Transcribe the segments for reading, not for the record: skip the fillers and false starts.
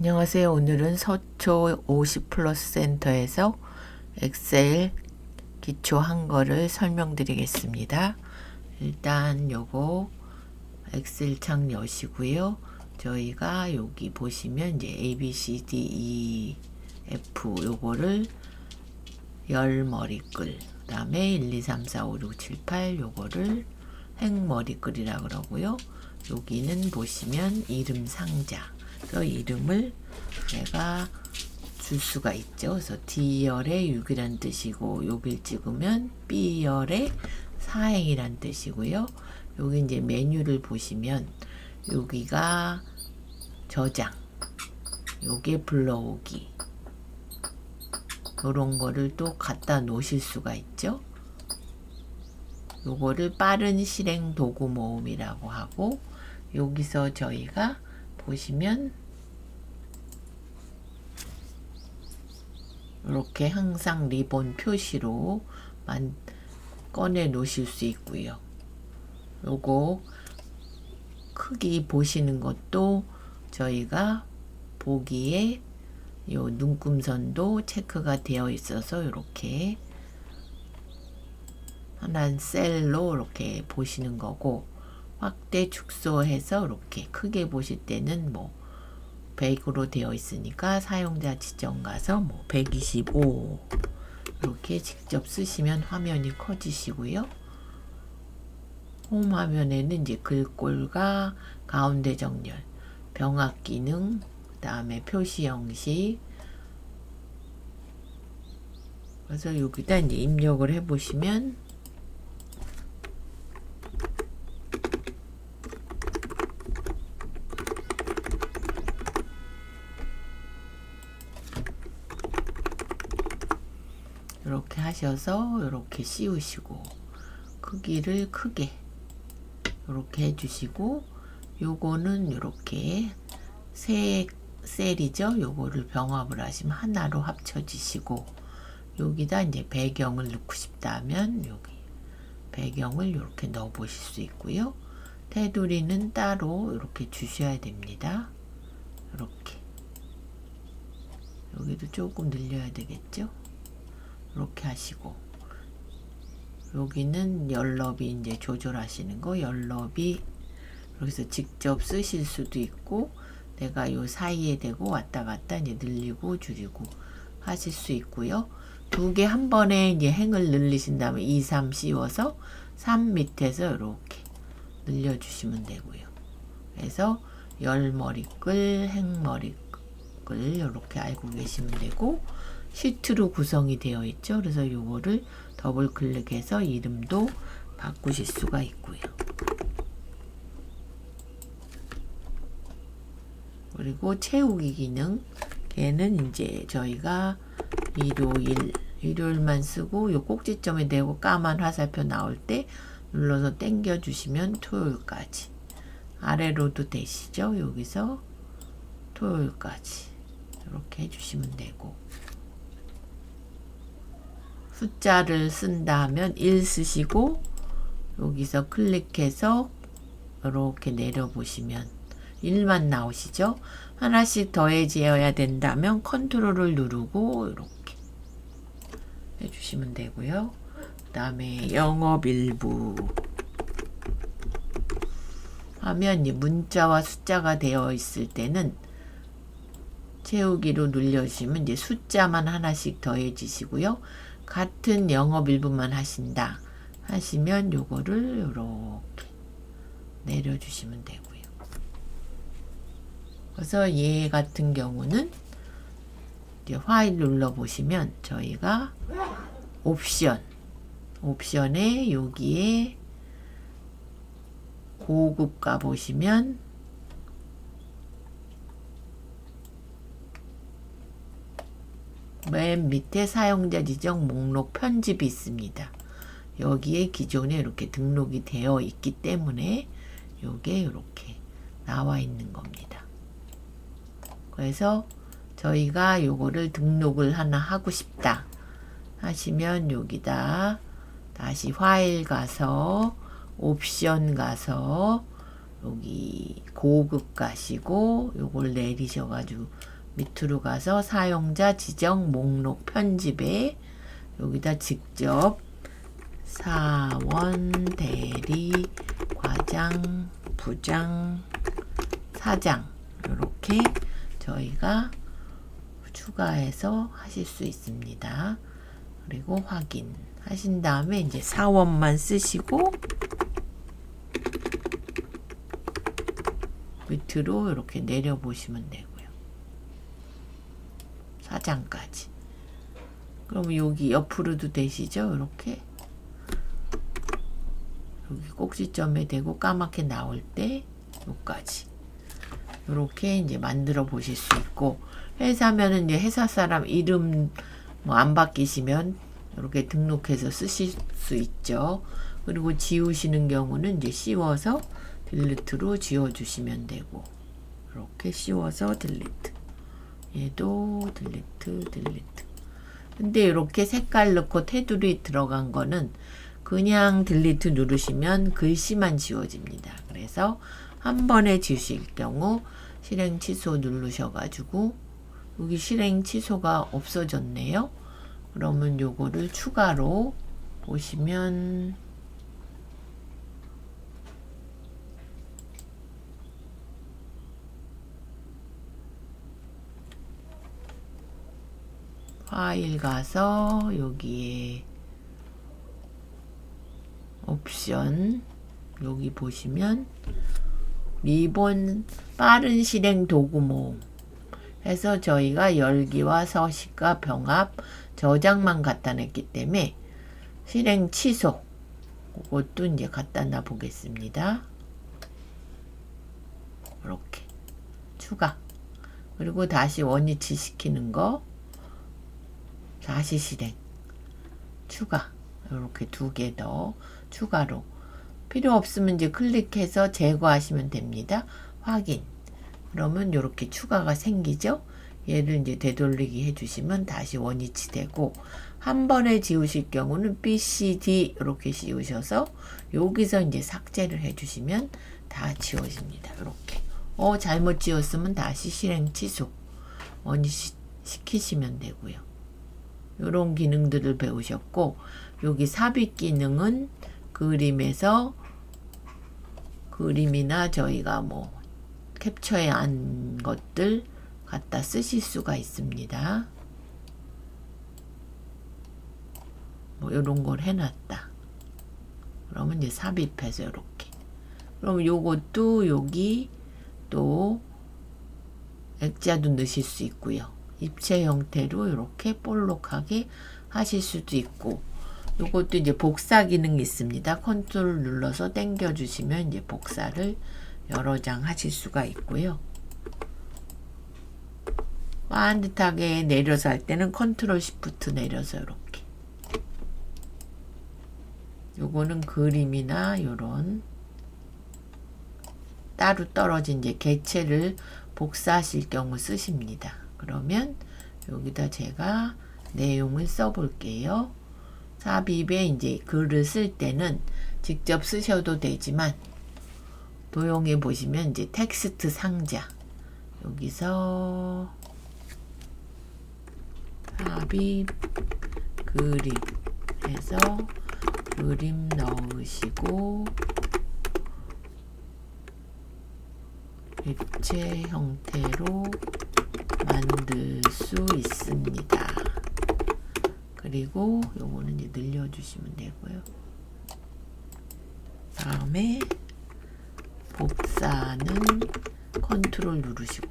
안녕하세요. 오늘은 서초 50 플러스 센터에서 엑셀 기초 한 거를 설명드리겠습니다. 일단 요거 엑셀 창 여시고요. 저희가 여기 보시면 이제 A, B, C, D, E, F 요거를 열 머리글, 그 다음에 1, 2, 3, 4, 5, 6, 7, 8 요거를 행 머리글이라 그러고요. 여기는 보시면 이름 상자. 그래서 이름을 내가 줄 수가 있죠. 그래서 D열의 6이란 뜻이고, 여길 찍으면 B열의 사행이란 뜻이고요. 여기 이제 메뉴를 보시면 여기가 저장, 요게 불러오기, 요런 거를 또 갖다 놓으실 수가 있죠. 요거를 빠른 실행 도구 모음이라고 하고, 여기서 저희가 보시면 이렇게 항상 리본 표시로 꺼내 놓으실 수 있고요. 요거 크기 보시는 것도 저희가 보기에 요 눈금선도 체크가 되어 있어서 이렇게 하나 셀로 이렇게 보시는 거고, 확대 축소해서 이렇게 크게 보실 때는 뭐 100으로 되어 있으니까 사용자 지정 가서 뭐 125 이렇게 직접 쓰시면 화면이 커지시고요. 홈 화면에는 이제 글꼴과 가운데 정렬, 병합 기능, 그 다음에 표시 형식. 그래서 여기다 이제 입력을 해 보시면 이렇게 하셔서 이렇게 씌우시고, 크기를 크게 이렇게 해주시고, 요거는 이렇게 세 셀이죠. 요거를 병합을 하시면 하나로 합쳐지시고, 여기다 이제 배경을 넣고 싶다 하면 여기 배경을 이렇게 넣어 보실 수 있고요. 테두리는 따로 이렇게 주셔야 됩니다. 이렇게 여기도 조금 늘려야 되겠죠. 이렇게 하시고, 여기는 열너비 이제 조절하시는 거, 열너비 여기서 직접 쓰실 수도 있고, 내가 요 사이에 대고 왔다 갔다 이제 늘리고 줄이고 하실 수 있고요. 두 개 한 번에 이제 행을 늘리신 다음에 2, 3 씌워서 3 밑에서 이렇게 늘려주시면 되고요. 그래서 열머리글, 행머리글 이렇게 알고 계시면 되고, 시트로 구성이 되어 있죠. 그래서 요거를 더블 클릭해서 이름도 바꾸실 수가 있고요. 그리고 채우기 기능, 걔는 이제 저희가 일요일만 쓰고, 요 꼭지점에 대고 까만 화살표 나올 때 눌러서 당겨 주시면 토요일까지, 아래로도 되시죠. 여기서 토요일까지 이렇게 해주시면 되고, 숫자를 쓴다 하면 1 쓰시고, 여기서 클릭해서 이렇게 내려보시면 1만 나오시죠. 하나씩 더해져야 된다면 컨트롤을 누르고 이렇게 해주시면 되고요. 그 다음에 영업일부 하면 문자와 숫자가 되어 있을 때는 채우기로 눌러주시면 이제 숫자만 하나씩 더해지시고요. 같은 영업일부만 하신다 하시면 요거를 이렇게 내려주시면 되고요. 그래서 얘 같은 경우는 이제 파일 눌러보시면 저희가 옵션에 여기에 고급가 보시면 맨 밑에 사용자 지정 목록 편집이 있습니다. 여기에 기존에 이렇게 등록이 되어 있기 때문에 요게 이렇게 나와 있는 겁니다. 그래서 저희가 요거를 등록을 하나 하고 싶다 하시면 여기다 다시 파일 가서 옵션 가서 여기 고급 가시고 요걸 내리셔가지고 밑으로 가서 사용자 지정 목록 편집에 여기다 직접 사원, 대리, 과장, 부장, 사장 이렇게 저희가 추가해서 하실 수 있습니다. 그리고 확인 하신 다음에 이제 사원만 쓰시고 밑으로 이렇게 내려보시면 되고요. 사장까지. 그럼 여기 옆으로도 되시죠? 이렇게 여기 꼭지점에 대고 까맣게 나올 때 여기까지 이렇게 이제 만들어 보실 수 있고, 회사면은 이제 회사 사람 이름 뭐 안 바뀌시면 이렇게 등록해서 쓰실 수 있죠. 그리고 지우시는 경우는 이제 씌워서 딜리트로 지워주시면 되고, 이렇게 씌워서 딜리트, 얘도 딜리트, 딜리트. 근데 이렇게 색깔 넣고 테두리 들어간 거는 그냥 딜리트 누르시면 글씨만 지워집니다. 그래서 한 번에 지우실 경우 실행 취소 누르셔가지고 여기 실행 취소가 없어졌네요. 그러면 요거를 추가로 보시면 파일 가서 여기에 옵션 여기 보시면 리본 빠른 실행 도구 모음 해서 저희가 열기와 서식과 병합 저장만 갖다 냈기 때문에 실행 취소 그것도 이제 갖다 놔 보겠습니다. 이렇게 추가, 그리고 다시 원위치 시키는 거 다시 실행 추가, 이렇게 두 개 더 추가로 필요 없으면 이제 클릭해서 제거하시면 됩니다. 확인. 그러면 이렇게 추가가 생기죠. 얘를 이제 되돌리기 해주시면 다시 원위치 되고, 한 번에 지우실 경우는 B, C, D 이렇게 지우셔서 여기서 이제 삭제를 해주시면 다 지워집니다. 이렇게. 잘못 지웠으면 다시 실행 취소 원위치 시키시면 되고요. 이런 기능들을 배우셨고, 여기 삽입 기능은 그림에서 그림이나 저희가 뭐 캡처해 한 것들 갖다 쓰실 수가 있습니다. 뭐 이런 걸 해놨다. 그러면 이제 삽입해서 이렇게. 그럼 요것도 여기 또 액자도 넣으실 수 있고요. 입체 형태로 이렇게 볼록하게 하실 수도 있고, 요것도 이제 복사 기능이 있습니다. 컨트롤 눌러서 당겨 주시면 이제 복사를 여러 장 하실 수가 있고요. 반듯하게 내려서 할 때는 컨트롤 시프트 내려서 이렇게. 요거는 그림이나 요런 따로 떨어진 이제 객체를 복사하실 경우 쓰십니다. 그러면 여기다 제가 내용을 써 볼게요. 삽입에 이제 글을 쓸 때는 직접 쓰셔도 되지만, 도용해 보시면 이제 텍스트 상자 여기서 삽입 그림 해서 그림 넣으시고 입체 형태로 만들 수 있습니다. 그리고 요거는 이제 늘려주시면 되고요. 다음에 복사는 컨트롤 누르시고,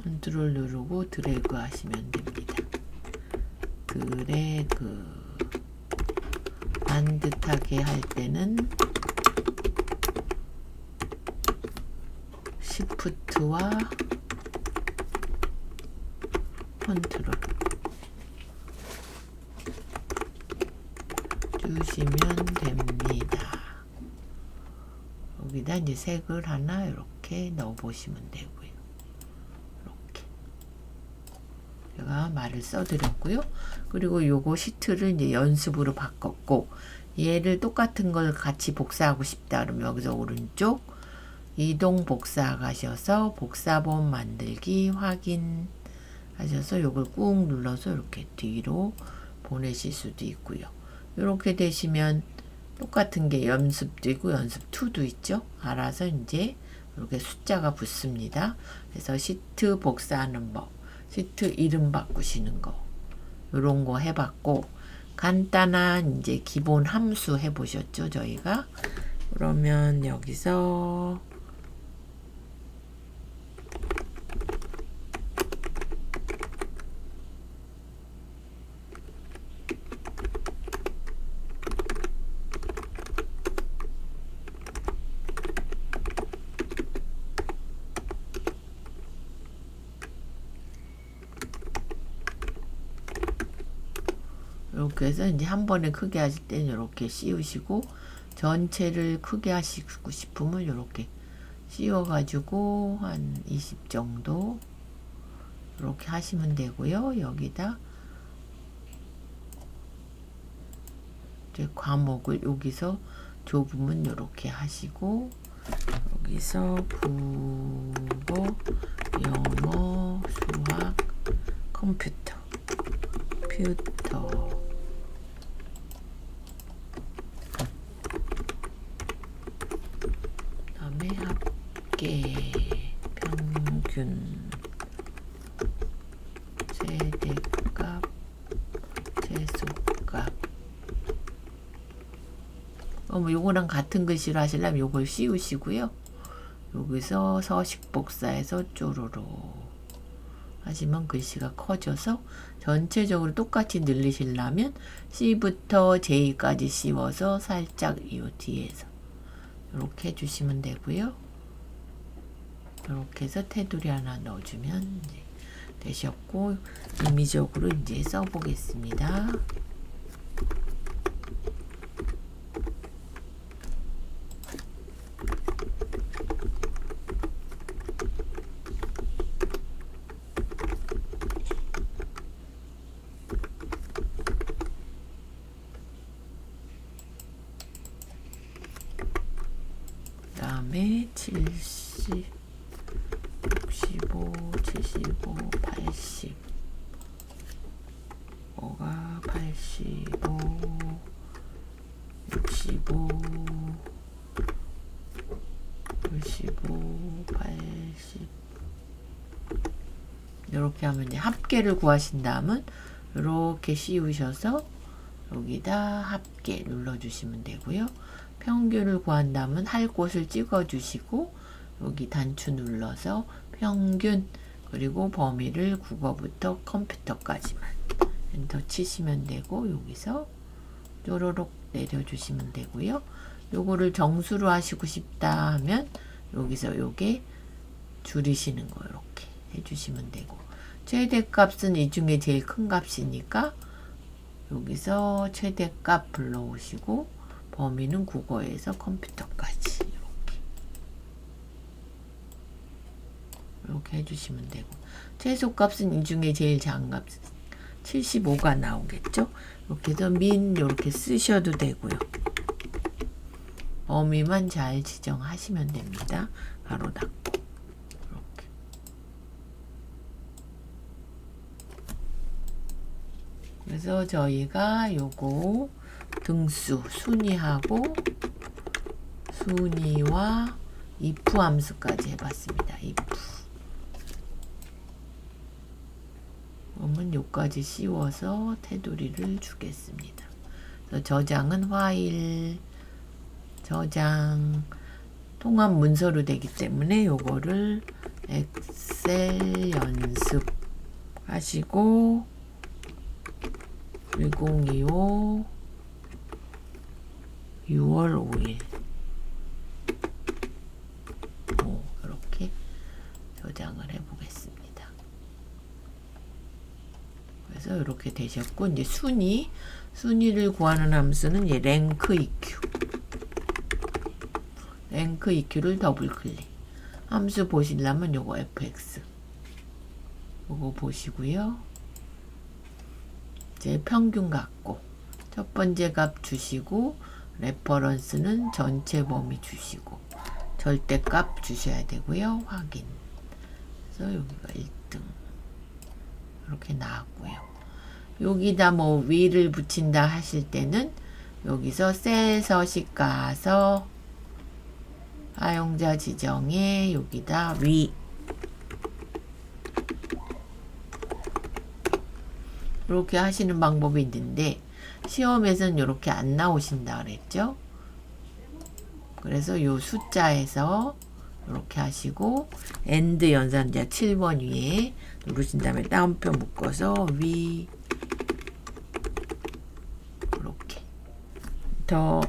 컨트롤 누르고 드래그 하시면 됩니다. 드래그. 반듯하게 할 때는 시프트와 컨트롤 주시면 됩니다. 여기다 이제 색을 하나 이렇게 넣어 보시면 되고요. 이렇게. 제가 말을 써드렸고요. 그리고 요거 시트를 이제 연습으로 바꿨고, 얘를 똑같은 걸 같이 복사하고 싶다 그러면 여기서 오른쪽 이동 복사 가셔서 복사본 만들기 확인 하셔서 요걸 꾹 눌러서 이렇게 뒤로 보내실 수도 있고요. 이렇게 되시면 똑같은 게 연습도 있고 연습 2도 있죠. 알아서 이제 이렇게 숫자가 붙습니다. 그래서 시트 복사하는 법, 시트 이름 바꾸시는 거, 요런 거 해봤고, 간단한 이제 기본 함수 해보셨죠, 저희가? 그러면 여기서 이렇게 해서 이제 한 번에 크게 하실 때는 이렇게 씌우시고, 전체를 크게 하시고 싶으면 이렇게 씌워가지고 한 20 정도 이렇게 하시면 되고요. 여기다 이제 과목을 여기서 좁으면 이렇게 하시고, 여기서 국어, 영어, 수학, 컴퓨터 그다음에 합계, 평균, 최대값, 최소값. 뭐 요거랑 같은 글씨로 하시려면 요걸 씌우시고요. 여기서 서식 복사해서 쪼로로 하시면 글씨가 커져서 전체적으로 똑같이 늘리시려면 C부터 J까지 씌워서 살짝 이 뒤에서 이렇게 해주시면 되고요. 이렇게 해서 테두리 하나 넣어주면 이제 되셨고, 임의적으로 이제 써보겠습니다. 그다음에 70, 65, 75, 80, 5가 85, 65, 65, 80. 이렇게 하면 이제 합계를 구하신 다음은 이렇게 씌우셔서 여기다 합계 눌러주시면 되고요. 평균을 구한다면 할 곳을 찍어주시고 여기 단추 눌러서 평균, 그리고 범위를 국어부터 컴퓨터까지만 엔터 치시면 되고, 여기서 쪼로록 내려주시면 되고요. 요거를 정수로 하시고 싶다 하면 여기서 요게 줄이시는 거 이렇게 해주시면 되고, 최대값은 이 중에 제일 큰 값이니까 여기서 최대값 불러오시고, 범위는 국어에서 컴퓨터까지 이렇게 해주시면 되고, 최소값은 이 중에 제일 작은 값 75가 나오겠죠. 이렇게 해서 민 이렇게 쓰셔도 되고요. 범위만 잘 지정하시면 됩니다. 가로 닫고 이렇게. 그래서 저희가 요거 등수 순위하고 순위와 if 함수까지 해봤습니다. if. 그러면 요까지 씌워서 테두리를 주겠습니다. 그래서 저장은 파일, 저장, 통합 문서로 되기 때문에 요거를 엑셀 연습 하시고 1025 6월 5일 이렇게 저장을 해보겠습니다. 그래서 이렇게 되셨고, 이제 순위를 구하는 함수는 이제 랭크 EQ를 더블 클릭. 함수 보시려면 요거 fx 요거 보시고요. 이제 평균 갖고 첫 번째 값 주시고 레퍼런스는 전체 범위 주시고 절대값 주셔야 되고요. 확인. 그래서 여기가 1등 이렇게 나왔고요. 여기다 뭐 위를 붙인다 하실 때는 여기서 셀 서식 가서 사용자 지정에 여기다 위 이렇게 하시는 방법이 있는데 시험에서는 이렇게 안 나오신다 그랬죠. 그래서 요 숫자에서 이렇게 하시고 엔드 연산자 7번 위에 누르신 다음에 따옴표 묶어서 위 이렇게 더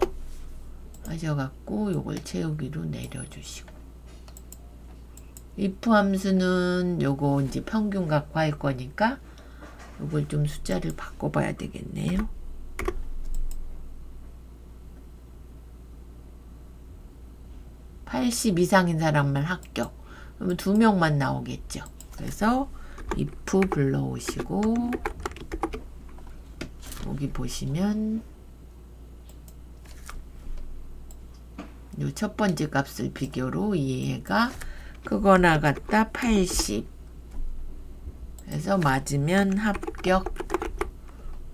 하셔갖고 요걸 채우기로 내려주시고 if 함수는 요거 이제 평균 갖고 할 거니까 요걸 좀 숫자를 바꿔봐야 되겠네요. (80) 이상인 사람만 합격. 그러면 2명만 나오겠죠. 그래서 if 불러오시고 여기 보시면 요 첫 번째 값을 비교로 얘가 크거나 같다 80. 그래서 맞으면 합격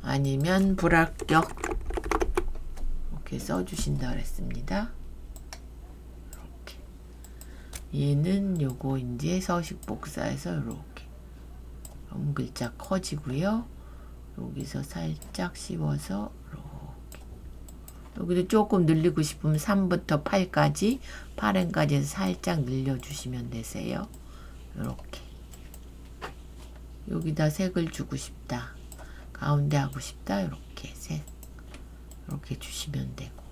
아니면 불합격 이렇게 써주신다 그랬습니다. 얘는 요거 이제 서식 복사해서 이렇게 글자 커지고요. 여기서 살짝 씹어서 이렇게 여기도 조금 늘리고 싶으면 3부터 8까지 8행까지 해서 살짝 늘려주시면 되세요. 이렇게 여기다 색을 주고 싶다 가운데 하고 싶다 이렇게 색 이렇게 주시면 되고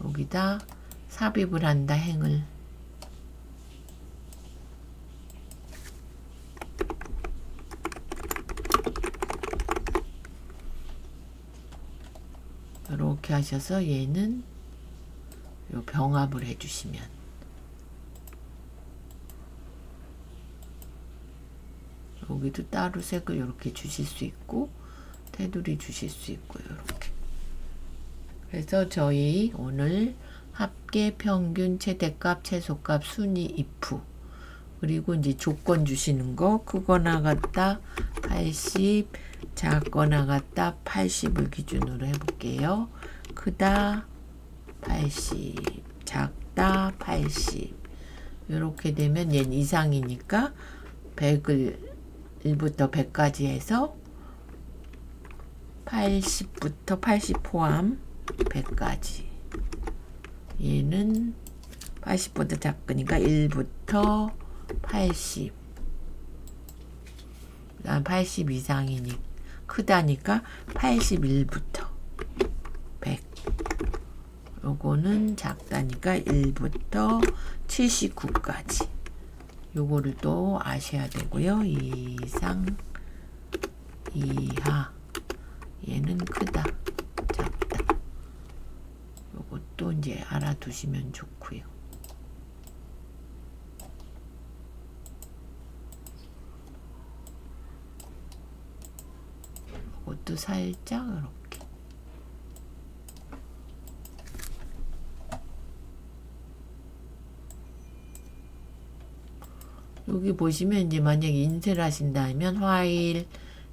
여기다 삽입을 한다 행을 이렇게 하셔서 얘는 요 병합을 해주시면 여기도 따로 색을 이렇게 주실 수 있고 테두리 주실 수 있고요. 이렇게 그래서 저희 오늘 합계, 평균, 최대값, 최소값, 순위, if 그리고 이제 조건 주시는 거 크거나 같다 80 작거나 같다 80을 기준으로 해볼게요. 크다 80 작다 80 이렇게 되면 얘는 이상이니까 100을 1부터 100까지 해서 80부터 80 포함 100까지 얘는 80보다 작으니까 1부터 80 그다음 80 이상이니 크다니까 81부터 100 요거는 작다니까 1부터 79까지 요거를 또 아셔야 되고요. 이상 이하 얘는 크다 작다 요것도 이제 알아두시면 좋고요. 요것도 살짝 이렇게 여기 보시면 이제 만약에 인쇄를 하신다면 화일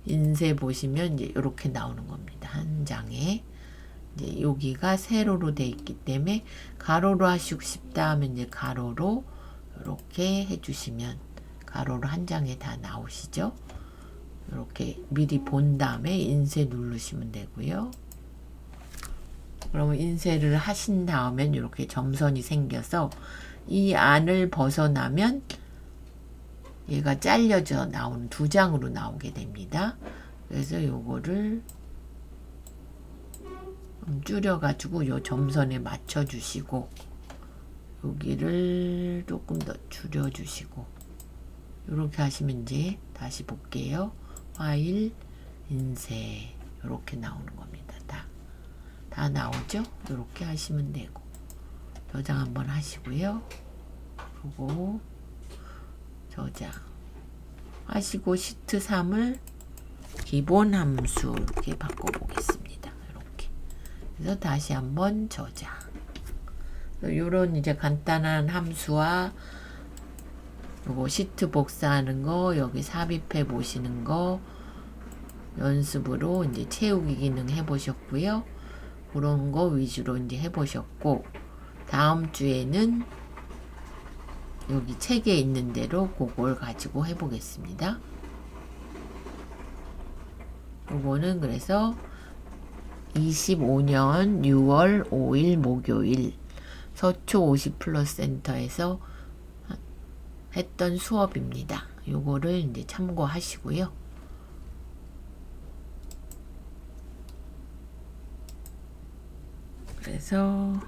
인쇄 보시면 이제 이렇게 나오는 겁니다. 한 장에 이제 여기가 세로로 돼 있기 때문에 가로로 하시고 싶다 하면 이제 가로로 이렇게 해주시면 가로로 한 장에 다 나오시죠. 이렇게 미리 본 다음에 인쇄 누르시면 되고요. 그러면 인쇄를 하신 다음엔 이렇게 점선이 생겨서 이 안을 벗어나면 얘가 잘려져 나오는 2장으로 나오게 됩니다. 그래서 요거를 줄여가지고 요 점선에 맞춰주시고 여기를 조금 더 줄여주시고 이렇게 하시면 이제 다시 볼게요. 파일 인쇄 이렇게 나오는 겁니다. 다 나오죠? 이렇게 하시면 되고 저장 한번 하시고요. 그리고 저장 하시고 시트 3을 기본 함수 이렇게 바꿔보겠습니다. 이렇게. 그래서 다시 한번 저장. 요런 이제 간단한 함수와 요거 시트 복사하는 거, 여기 삽입해 보시는 거 연습으로 이제 채우기 기능 해보셨고요. 그런 거 위주로 이제 해보셨고, 다음 주에는 여기 책에 있는 대로 그걸 가지고 해보겠습니다. 요거는 그래서 25년 6월 5일 목요일 서초 50플러스 센터에서 했던 수업입니다. 요거를 이제 참고하시고요. 그래서